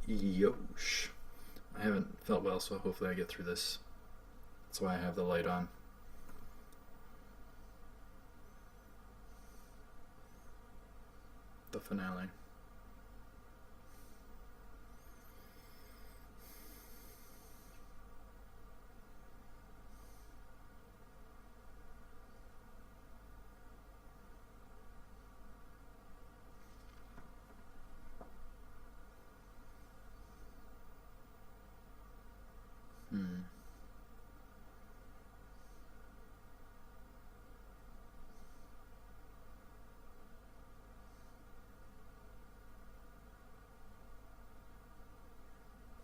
Yosh. I haven't felt well, so hopefully I get through this. That's why I have the light on. The finale. Hmm.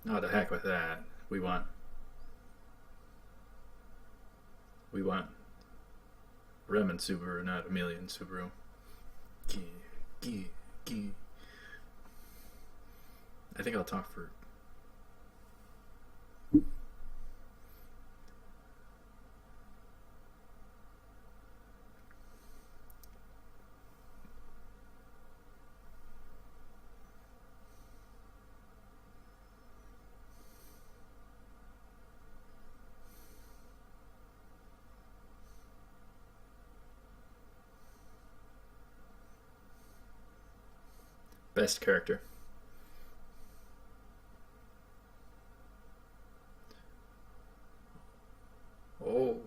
Oh, the heck with that. We want we want Rem and Subaru, not Emilia and Subaru. Gee, gee, gee. I think I'll talk for. Best character. Oh,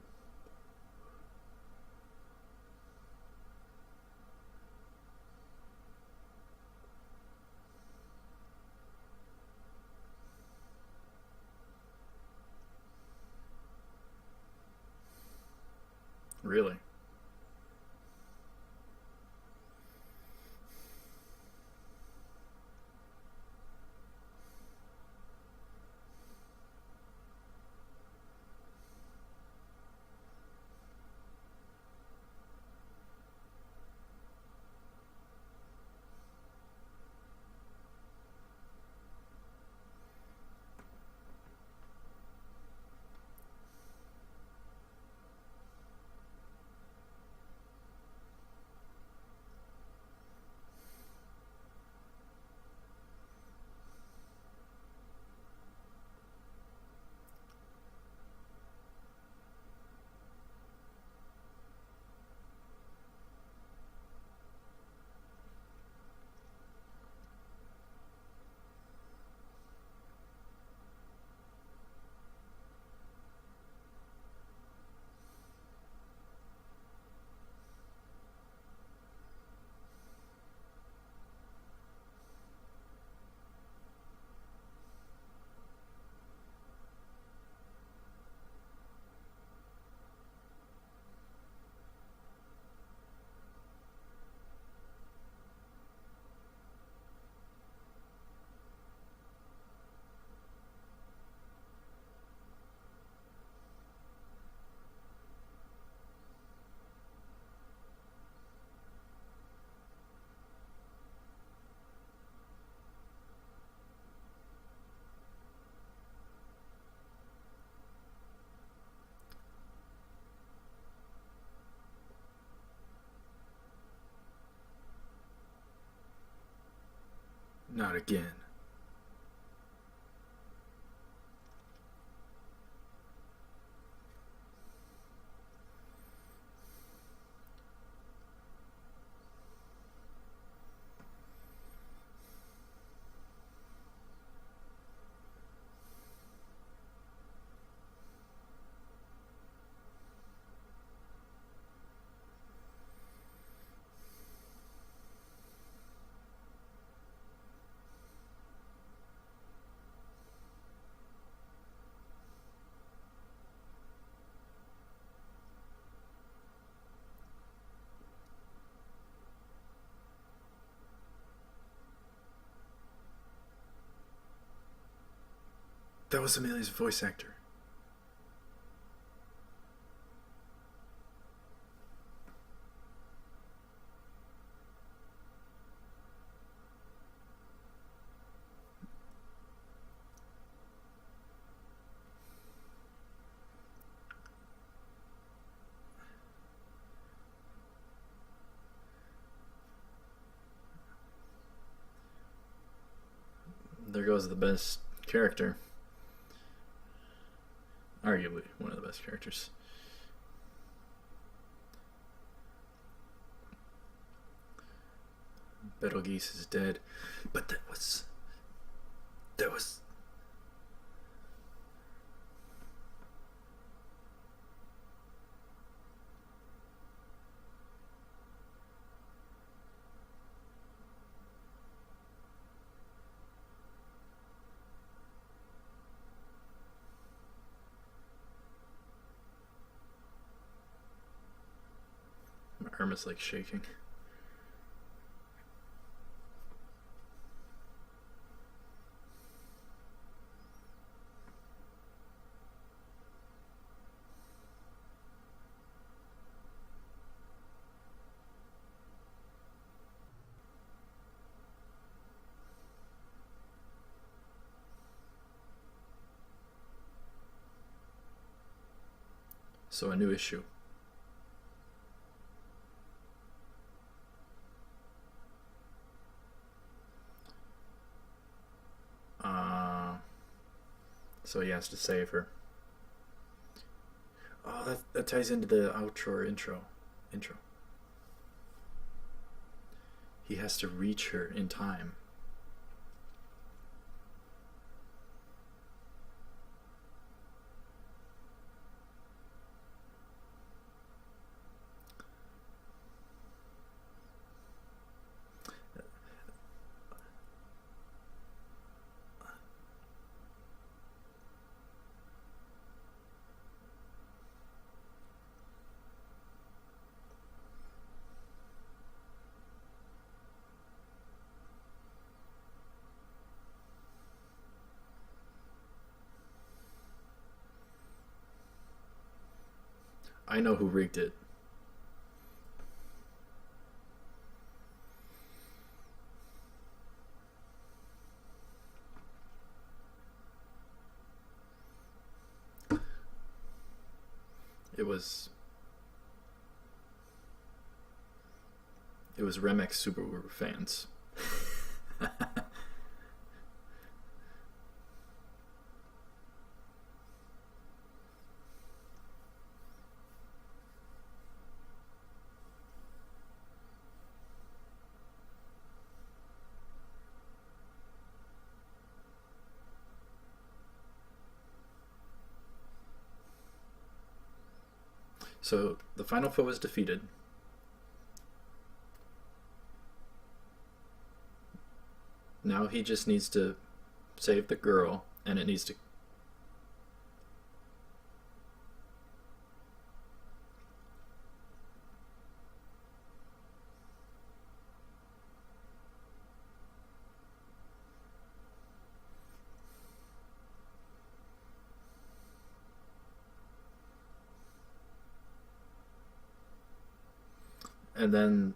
really? Not again. That was Emilia's voice actor. there goes the best character. Arguably one of the best characters. Betelgeuse is dead. But that was... My arm is like shaking. So a new issue. So he has to save her. Oh, that ties into the outro or intro. He has to reach her in time. I know who rigged it. It was Remix Subaru fans. So the final foe was defeated. Now he just needs to save the girl, and it needs to... And then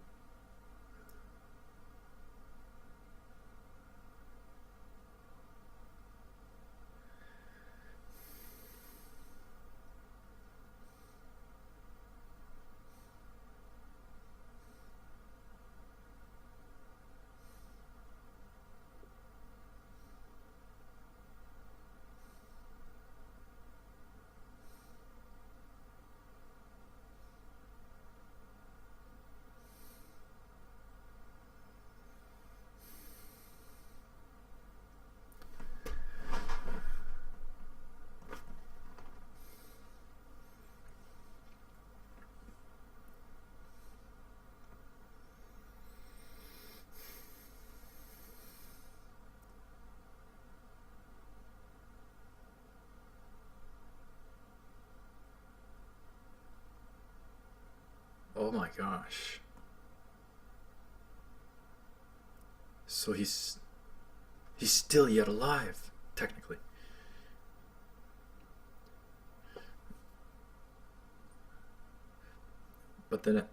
oh my gosh. So he's still yet alive, technically. But then it...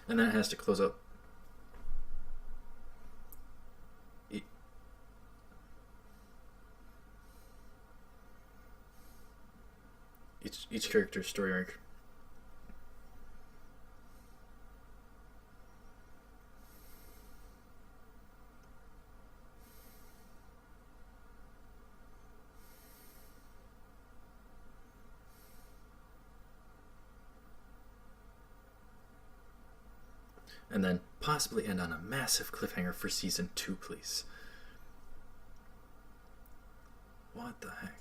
And then it has to close up. Each character's story arc. And then possibly end on a massive cliffhanger for season 2, please. What the heck?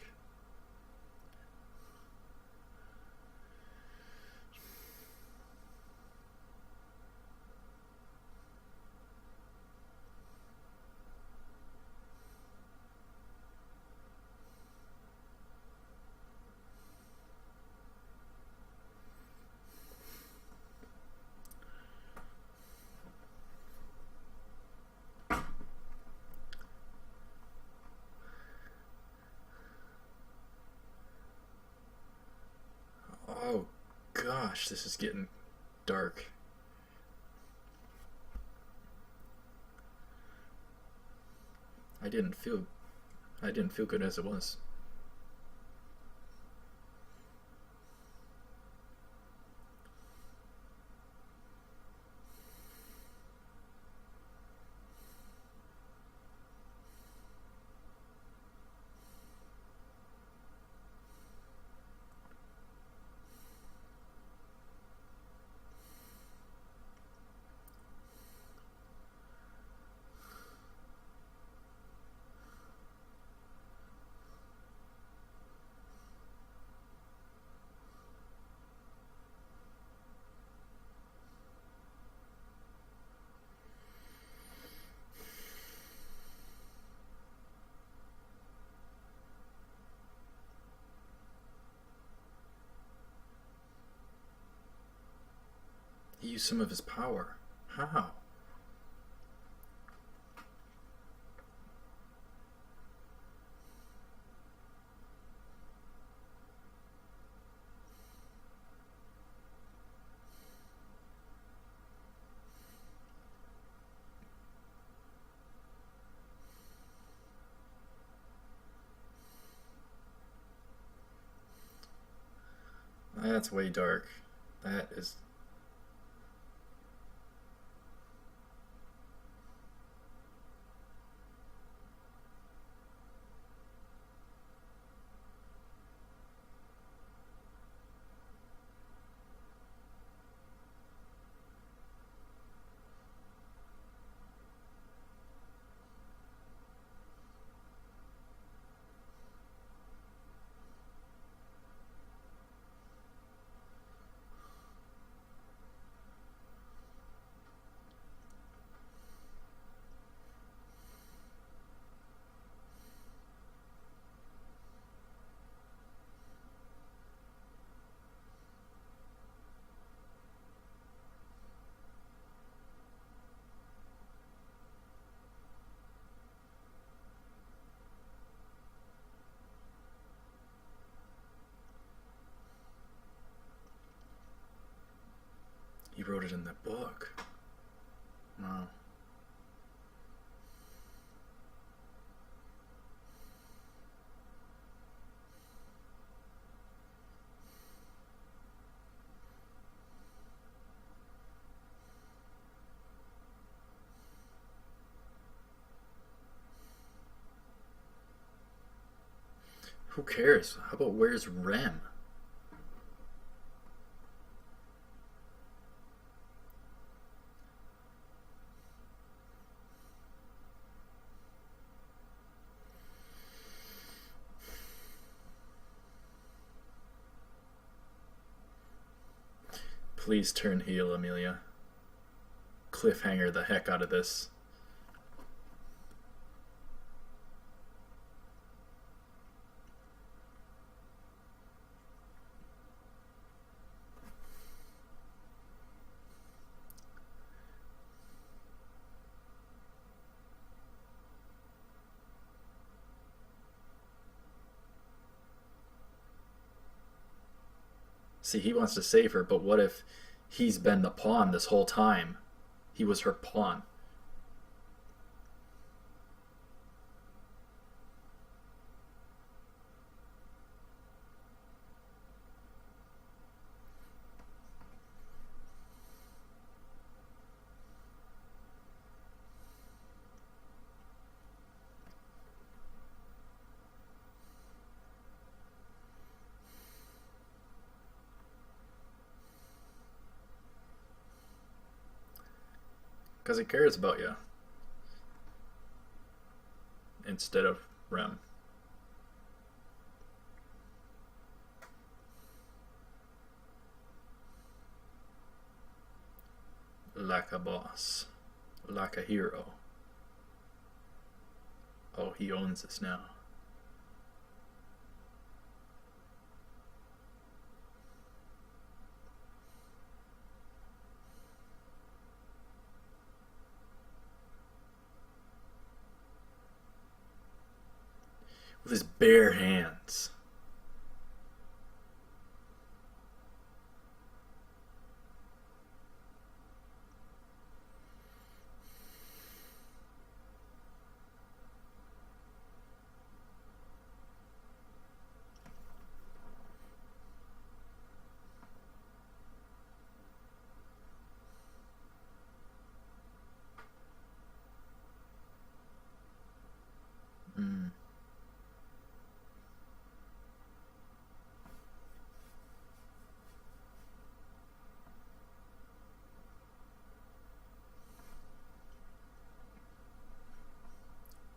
Oh gosh, this is getting dark. I didn't feel good as it was. He used some of his power. How? That's way dark. That is... He wrote it in the book. Wow. Who cares? How about where's Rem? Please turn heel, Emilia. Cliffhanger the heck out of this. See, he wants to save her, but what if He's been the pawn this whole time. He was her pawn. Because he cares about you. Instead of Rem. Like a boss. Like a hero. Oh, he owns us now. With his bare hands.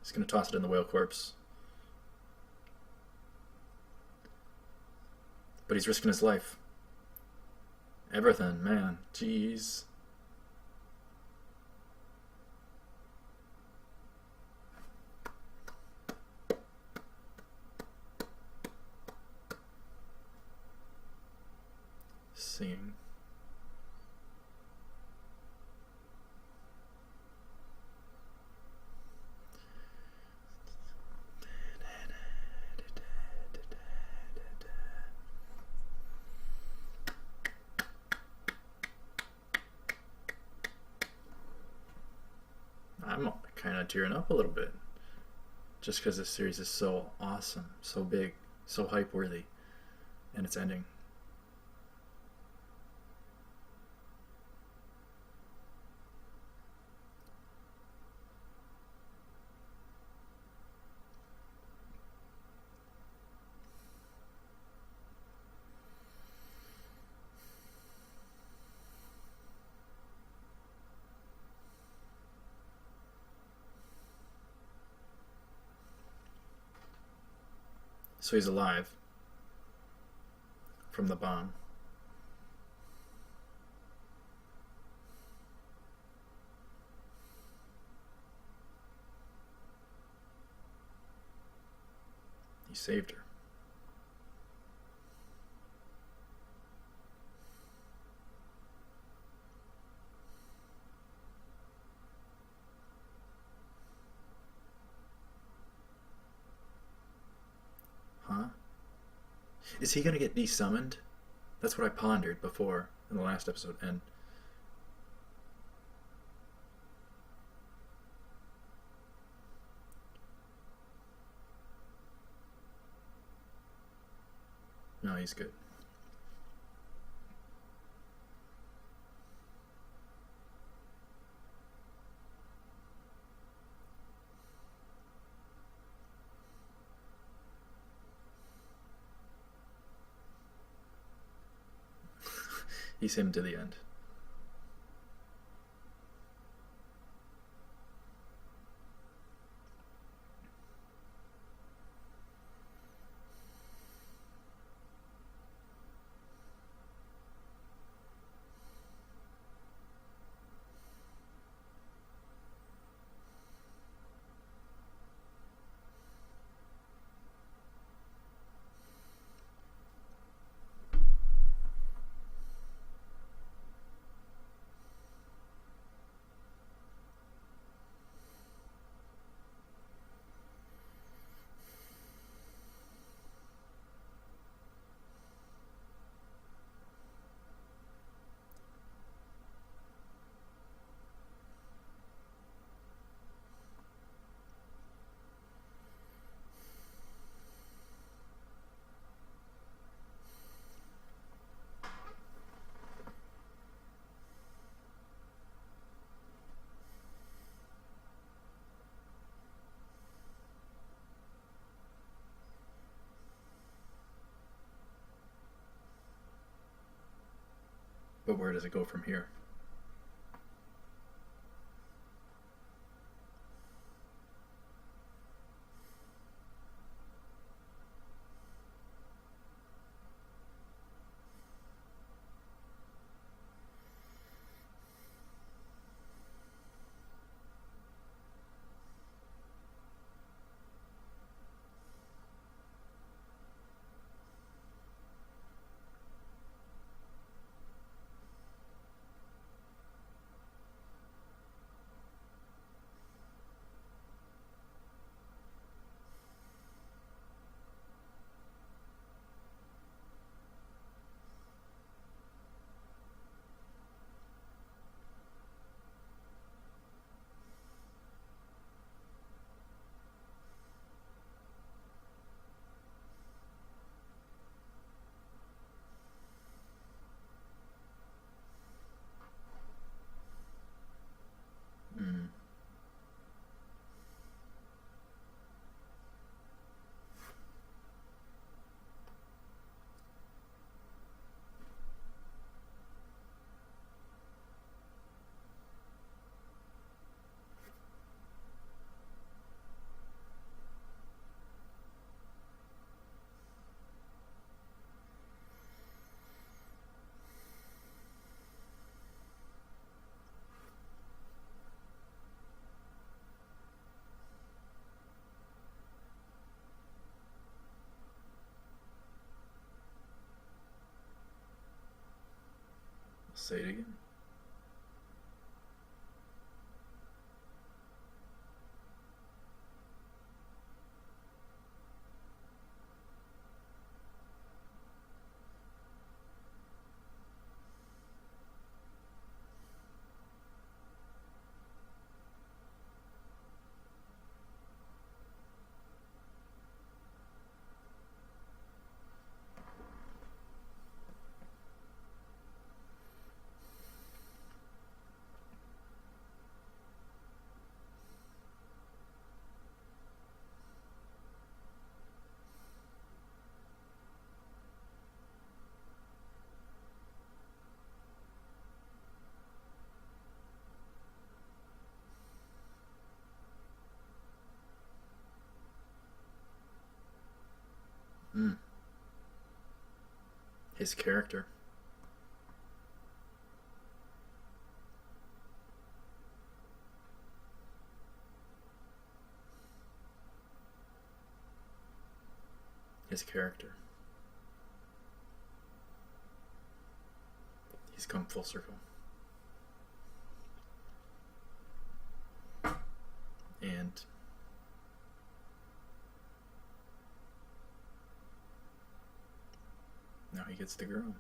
He's going to toss it in the whale corpse. But he's risking his life. Everything, man. Jeez. Singing. I'm kind of tearing up a little bit. Just because this series is so awesome, so big, so hype worthy, and it's ending. So he's alive from the bomb. He saved her. Huh? Is he going to get desummoned? That's what I pondered before in the last episode. And no, he's good. He's him to the end. But where does it go from here? Mm. Say it again. Mm. His character. His character. He's come full circle. And now he gets the girl.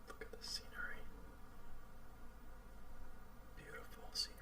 Look at the scenery. Beautiful scenery.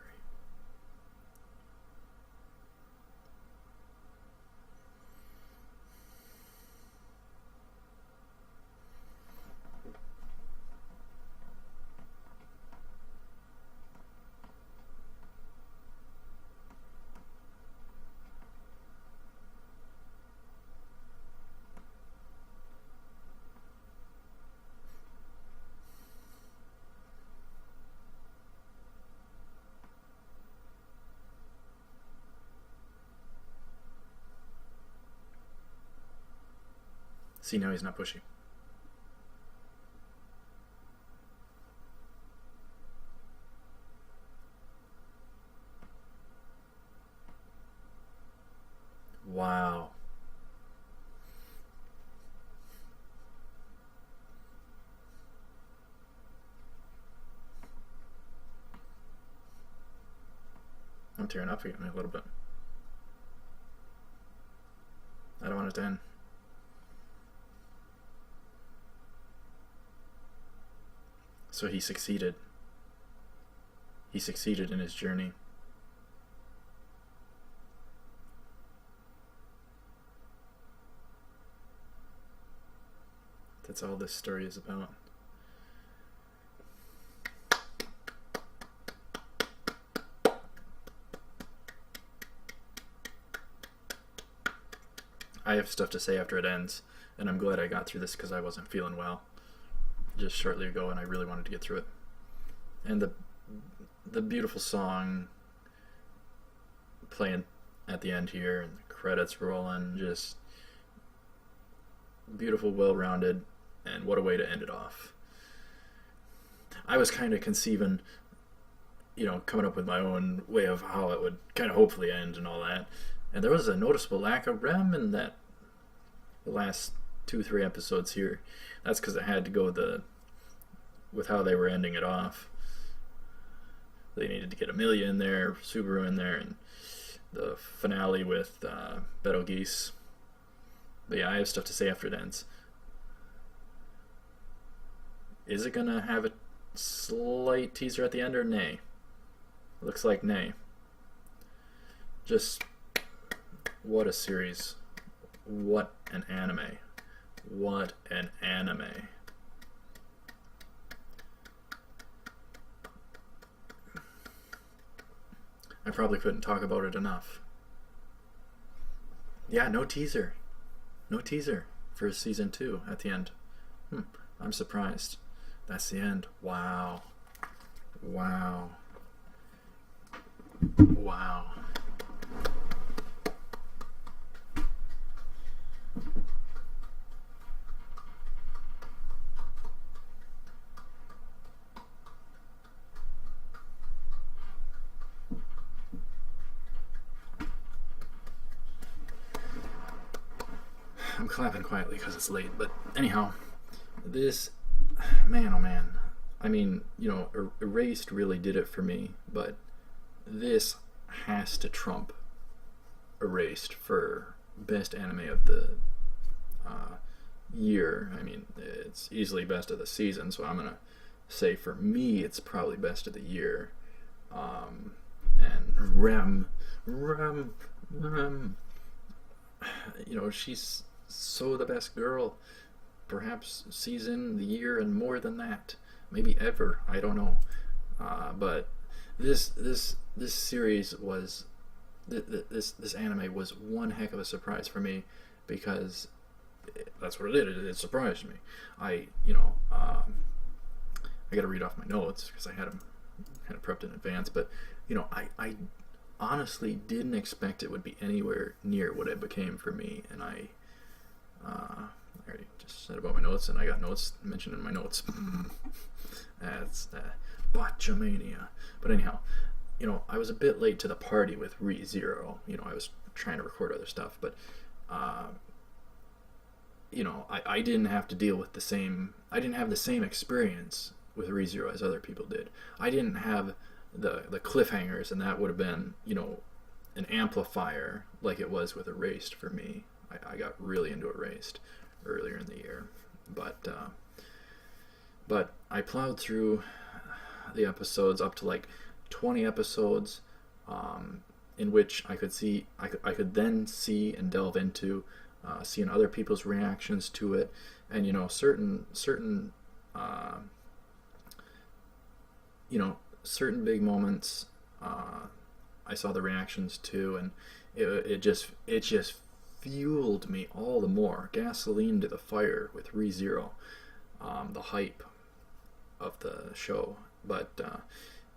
See, now he's not pushy. Wow. I'm tearing up again a little bit. I don't want it to end. So he succeeded. He succeeded in his journey. That's all this story is about. I have stuff to say after it ends, and I'm glad I got through this because I wasn't feeling well just shortly ago, and I really wanted to get through it. And the beautiful song playing at the end here, and the credits rolling, just beautiful, well-rounded, and what a way to end it off. I was kind of conceiving, coming up with my own way of how it would kind of hopefully end and all that. And there was a noticeable lack of rem in the last 2-3 episodes here. That's because it had to go with how they were ending it off. They needed to get Emilia in there, Subaru in there, and the finale with Betelgeuse. But yeah, I have stuff to say after it ends. Is it gonna have a slight teaser at the end or nay? Looks like nay. Just what a series. What an anime. What an anime. I probably couldn't talk about it enough. Yeah, no teaser. No teaser for season 2 at the end. I'm surprised. That's the end. Wow. Wow. Wow. I'm clapping quietly because it's late, but anyhow, this, man, oh man, I mean, Erased really did it for me, but this has to trump Erased for best anime of the year. I mean, it's easily best of the season, so I'm gonna say for me it's probably best of the year. And Rem, she's so the best girl, perhaps season, the year, and more than that, maybe ever. I don't know, but this series was this anime was one heck of a surprise for me, because that's what it did. It surprised me. I got to read off my notes because I had them kind of prepped in advance, but I honestly didn't expect it would be anywhere near what it became for me, and I already just said about my notes, and I got notes mentioned in my notes. That's botchamania. But anyhow, I was a bit late to the party with rezero. I was trying to record other stuff, but I didn't have to deal with I didn't have the same experience with rezero as other people did. I didn't have the cliffhangers, and that would have been an amplifier like it was with Erased for me. I got really into Erased earlier in the year, but I plowed through the episodes up to like 20 episodes, in which I could then see and delve into seeing other people's reactions to it, and certain big moments I saw the reactions to, and it just fueled me all the more, gasoline to the fire with ReZero, the hype of the show. But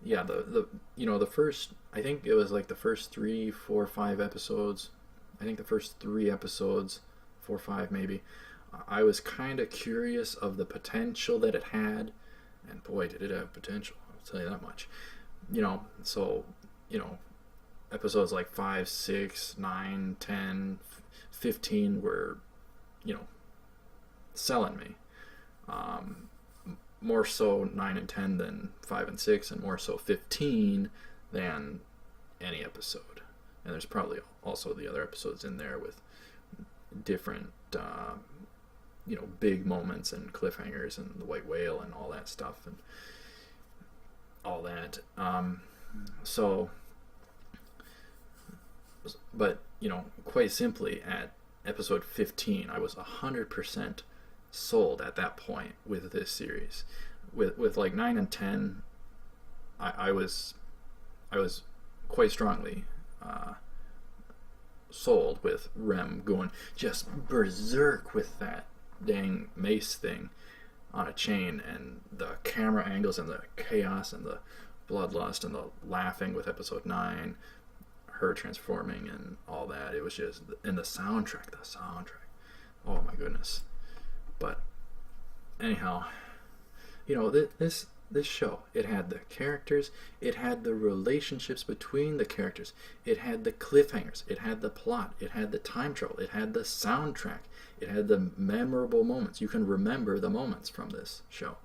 the first, I think it was like the first 3, 4, 5 episodes. I think the first 3 episodes, 4, 5 maybe, I was kind of curious of the potential that it had, and boy, did it have potential. I'll tell you that much. So episodes like 5, 6, 9, 10, 15 were, selling me. More so 9 and 10 than 5 and 6, and more so 15 than any episode. And there's probably also the other episodes in there with different big moments and cliffhangers and the white whale and all that stuff and all that. So, but quite simply, at episode 15, I was 100% sold at that point with this series. With like 9 and 10, I was quite strongly sold, with Rem going just berserk with that dang mace thing on a chain, and the camera angles and the chaos and the bloodlust and the laughing with episode 9, her transforming and all that. It was just, and the soundtrack, oh my goodness. But anyhow, this show, it had the characters, it had the relationships between the characters, it had the cliffhangers, it had the plot, it had the time travel, it had the soundtrack, it had the memorable moments. You can remember the moments from this show.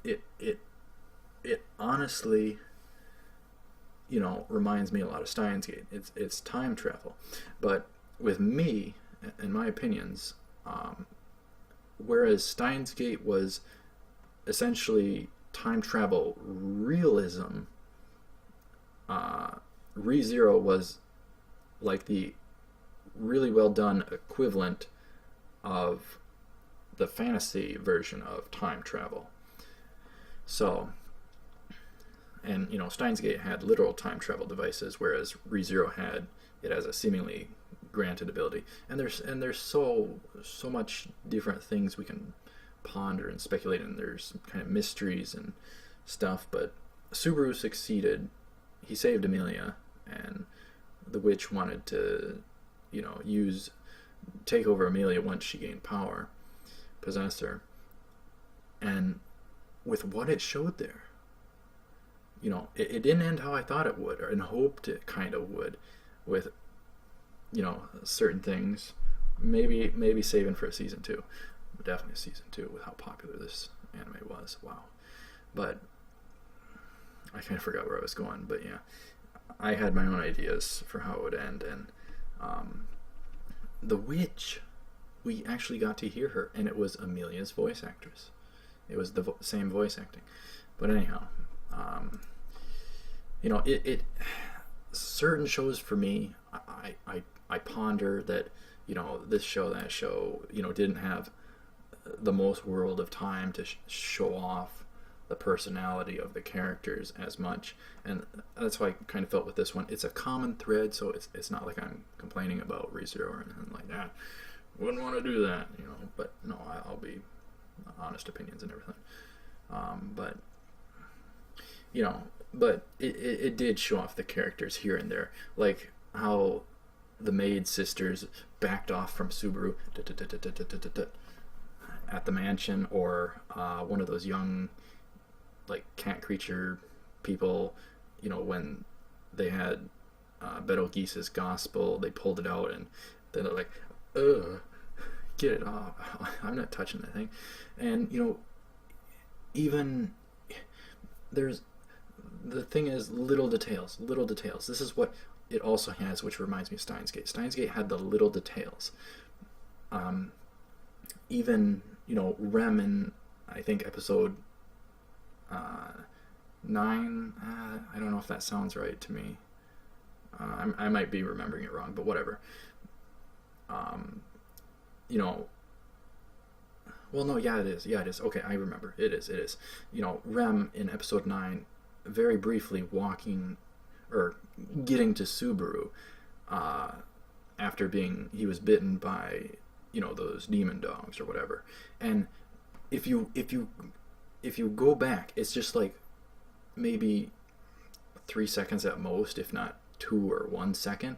It honestly, reminds me a lot of Steins Gate. It's time travel, but with me, in my opinions, whereas Steins Gate was essentially time travel realism, rezero was like the really well done equivalent of the fantasy version of time travel. So, and Steins Gate had literal time travel devices, whereas rezero had it as a seemingly granted ability. And there's so much different things we can ponder and speculate, and there's kind of mysteries and stuff. But Subaru succeeded. He saved Emilia, and the witch wanted to take over Emilia once she gained power, possess her. And with what it showed there, it didn't end how I thought it would, and hoped it kind of would, with certain things. Maybe saving for a season 2. Definitely a season 2 with how popular this anime was. Wow. But I kind of forgot where I was going. But yeah, I had my own ideas for how it would end. And the witch, we actually got to hear her, and it was Emilia's voice actress. It was the same voice acting. But anyhow, it certain shows for me, I ponder that this show, that show, didn't have the most world of time to show off the personality of the characters as much, and that's why I kind of felt with this one. It's a common thread, so it's not like I'm complaining about ReZero or anything like that. Wouldn't want to do that, but no, I'll be honest opinions and everything. But it did show off the characters here and there, like how the maid sisters backed off from Subaru at the mansion, or one of those young like cat creature people, when they had Betelgeuse's gospel, they pulled it out and then they're like, ugh, get it off, I'm not touching that thing. And even there's, the thing is, little details. This is what it also has, which reminds me of Steins Gate. Steins Gate had the little details. Even, Rem in, I think, episode 9, I don't know if that sounds right to me. I might be remembering it wrong, but whatever. Well, no, yeah, it is. Okay, I remember. It is. Rem in episode 9, very briefly walking, or getting to Subaru, after he was bitten by, those demon dogs or whatever. And if you go back, it's just like maybe 3 seconds at most, if not 2 or 1 second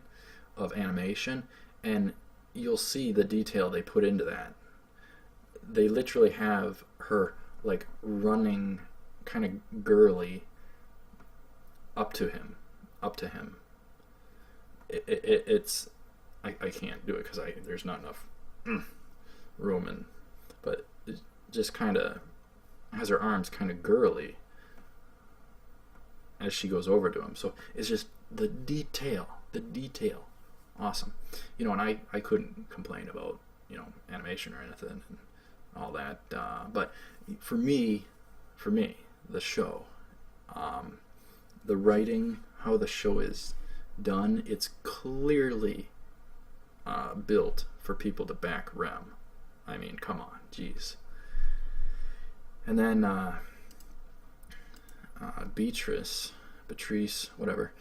of animation, and you'll see the detail they put into that. They literally have her like running kind of girly up to him. It's I can't do it because there's not enough room, but it just kind of has her arms kind of girly as she goes over to him. So it's just the detail, awesome. And I couldn't complain about animation or anything and all that. But for me, the show, the writing, how the show is done, it's clearly built for people to back Rem. I mean, come on, jeez. And then Beatrice, whatever.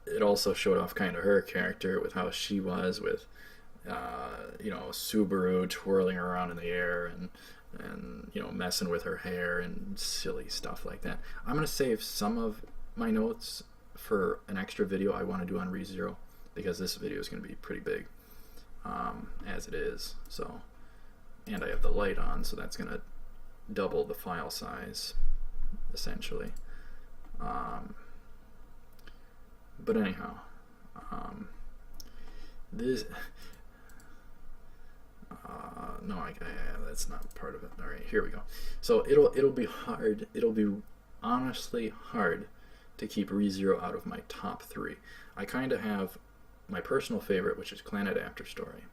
It also showed off kind of her character with how she was with, Subaru twirling around in the air and messing with her hair and silly stuff like that. I'm gonna save some of my notes for an extra video I want to do on ReZero, because this video is gonna be pretty big, as it is. So, and I have the light on, so that's gonna double the file size, essentially. But anyhow, this no, that's not part of it. All right, here we go. So it'll be hard. It'll be honestly hard to keep ReZero out of my top 3. I kind of have my personal favorite, which is Planet After Story.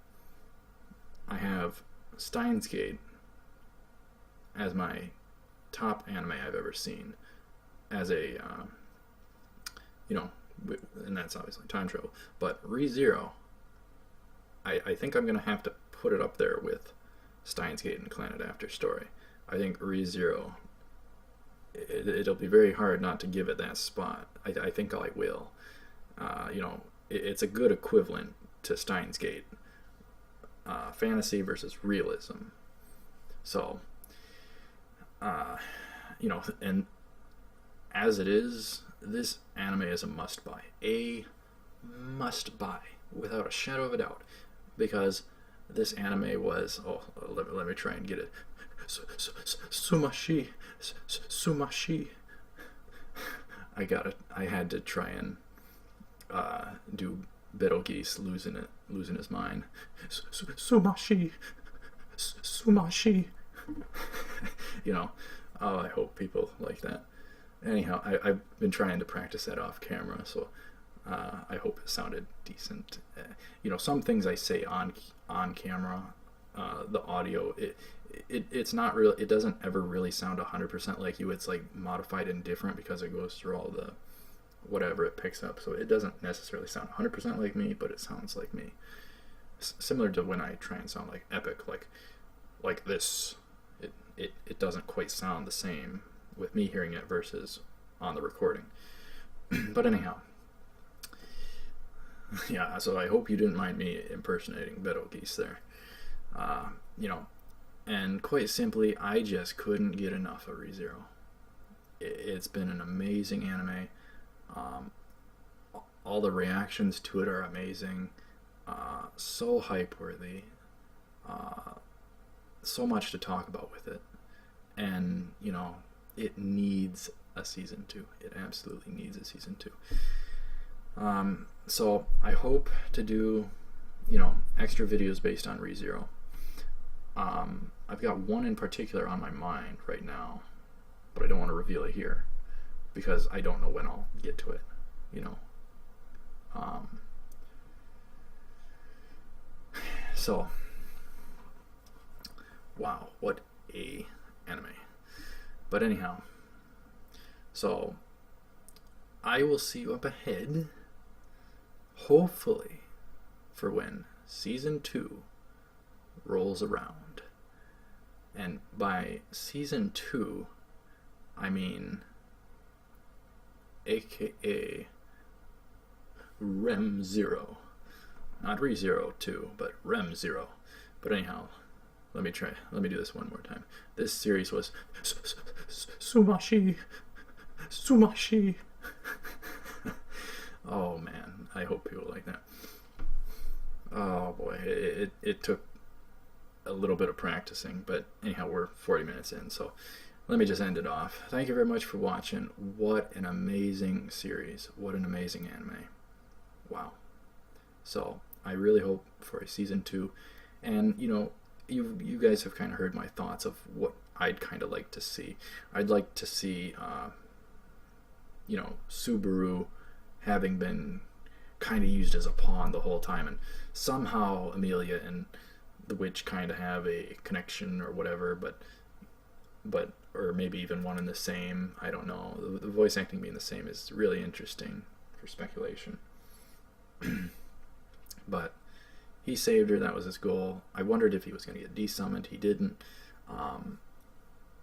I have Steins Gate as my top anime I've ever seen, as a and that's obviously time travel. But ReZero, I think I'm gonna have to put it up there with Steins Gate and Planet After Story. I think ReZero, it'll be very hard not to give it that spot. I think I will. It's a good equivalent to Steins Gate. Fantasy versus realism. So, and as it is, this anime is a must-buy. A must-buy, without a shadow of a doubt. Because this anime was... Oh, let me try and get it. Sue-mah-she. Sue-mah-she. I got it. I had to try and do Betelgeuse losing his mind. Sue-mah-she. Sue-mah-she. Oh, I hope people like that. Anyhow, I've been trying to practice that off camera, so I hope it sounded decent. Some things I say on camera, the audio, it's not real. It doesn't ever really sound 100% like you. It's like modified and different because it goes through all the whatever it picks up. So it doesn't necessarily sound 100% like me, but it sounds like me. Similar to when I try and sound like epic, like this. It doesn't quite sound the same with me hearing it versus on the recording. But anyhow, yeah, so I hope you didn't mind me impersonating Betelgeuse there. And quite simply, I just couldn't get enough of ReZero. It's been an amazing anime. All the reactions to it are amazing. So hype-worthy. So much to talk about with it. And, it needs a season 2. It absolutely needs a season 2. So I hope to do, extra videos based on ReZero. I've got one in particular on my mind right now, but I don't want to reveal it here because I don't know when I'll get to it, So, wow, what a anime. But anyhow, so I will see you up ahead, hopefully, for when season 2 rolls around. And by season 2, I mean aka ReZero. Not ReZero 2, but ReZero. But anyhow, let me do this one more time. This series was sue-mah-she. Sue-mah-she. Oh man, I hope people like that. Oh boy, it took a little bit of practicing, but anyhow, we're 40 minutes in, so let me just end it off. Thank you very much for watching. What an amazing series. What an amazing anime. Wow. So, I really hope for a season 2, and you guys have kind of heard my thoughts of what I'd kind of like to see. I'd like to see, Subaru having been kind of used as a pawn the whole time, and somehow Emilia and the witch kind of have a connection or whatever, but or maybe even one and the same. I don't know. The voice acting being the same is really interesting for speculation. But he saved her. That was his goal. I wondered if he was going to get desummoned. He didn't.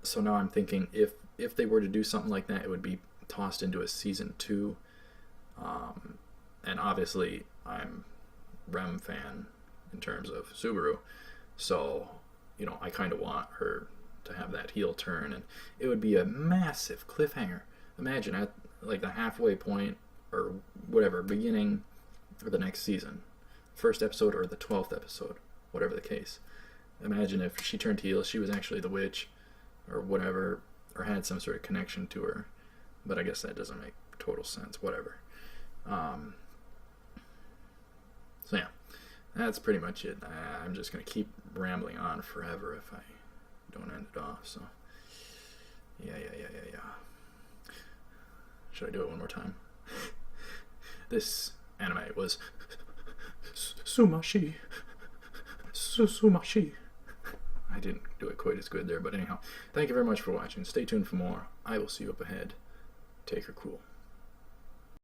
So now I'm thinking if they were to do something like that, it would be tossed into a season 2. And obviously I'm Rem fan in terms of Subaru, so I kind of want her to have that heel turn, and it would be a massive cliffhanger. Imagine at like the halfway point or whatever, beginning of the next season, first episode or the 12th episode, whatever the case. Imagine if she turned heel, she was actually the witch or whatever, or had some sort of connection to her, but I guess that doesn't make total sense. Whatever. So yeah, that's pretty much it. I'm just going to keep rambling on forever if I don't end it off. So yeah. Should I do it one more time? This anime was sue-mah-she. Sue-mah-she. I didn't do it quite as good there, but anyhow, thank you very much for watching. Stay tuned for more. I will see you up ahead. Take her cool.